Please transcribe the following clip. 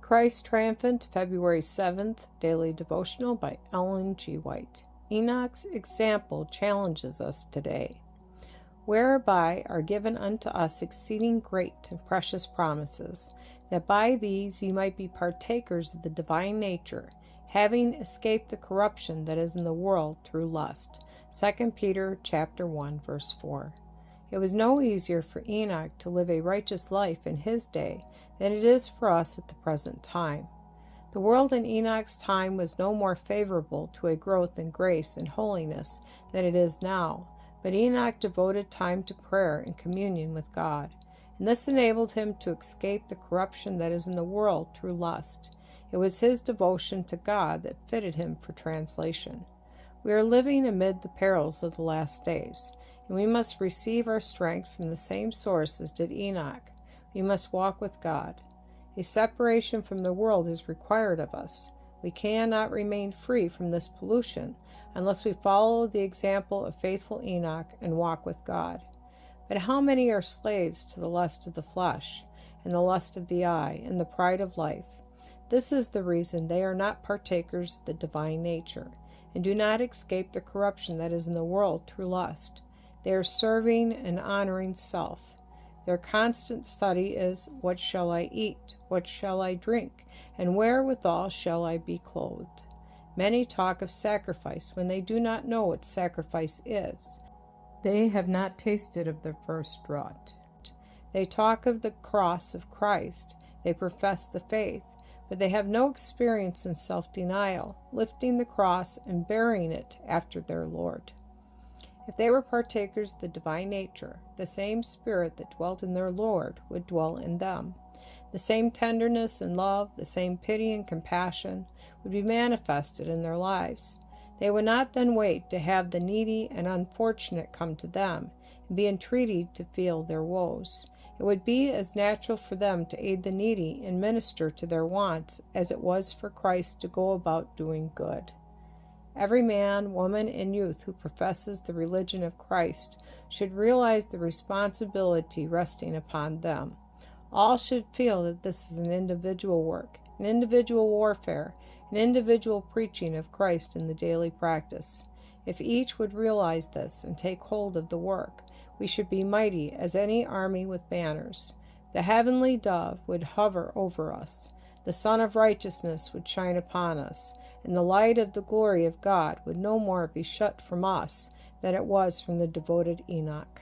Christ Triumphant, February 7th, Daily Devotional by Ellen G. White. Enoch's example challenges us today, whereby are given unto us exceeding great and precious promises, that by these ye might be partakers of the divine nature, having escaped the corruption that is in the world through lust. 2 Peter chapter 1, verse 4. It was no easier for Enoch to live a righteous life in his day than it is for us at the present time. The world in Enoch's time was no more favorable to a growth in grace and holiness than it is now, but Enoch devoted time to prayer and communion with God, and this enabled him to escape the corruption that is in the world through lust. It was his devotion to God that fitted him for translation. We are living amid the perils of the last days, and we must receive our strength from the same source as did Enoch. We must walk with God. A separation from the world is required of us. We cannot remain free from this pollution unless we follow the example of faithful Enoch and walk with God. But how many are slaves to the lust of the flesh, and the lust of the eye, and the pride of life? This is the reason they are not partakers of the divine nature, and do not escape the corruption that is in the world through lust. They are serving and honoring self. Their constant study is, what shall I eat? What shall I drink? And wherewithal shall I be clothed? Many talk of sacrifice when they do not know what sacrifice is. They have not tasted of the first draught. They talk of the cross of Christ. They profess the faith, but they have no experience in self-denial, lifting the cross and bearing it after their Lord. If they were partakers of the divine nature, the same Spirit that dwelt in their Lord would dwell in them. The same tenderness and love, the same pity and compassion would be manifested in their lives. They would not then wait to have the needy and unfortunate come to them and be entreated to feel their woes. It would be as natural for them to aid the needy and minister to their wants as it was for Christ to go about doing good. Every man, woman, and youth who professes the religion of Christ should realize the responsibility resting upon them. All should feel that this is an individual work, an individual warfare, an individual preaching of Christ in the daily practice. If each would realize this and take hold of the work, we should be mighty as any army with banners. The heavenly dove would hover over us. The Sun of Righteousness would shine upon us, and the light of the glory of God would no more be shut from us than it was from the devoted Enoch.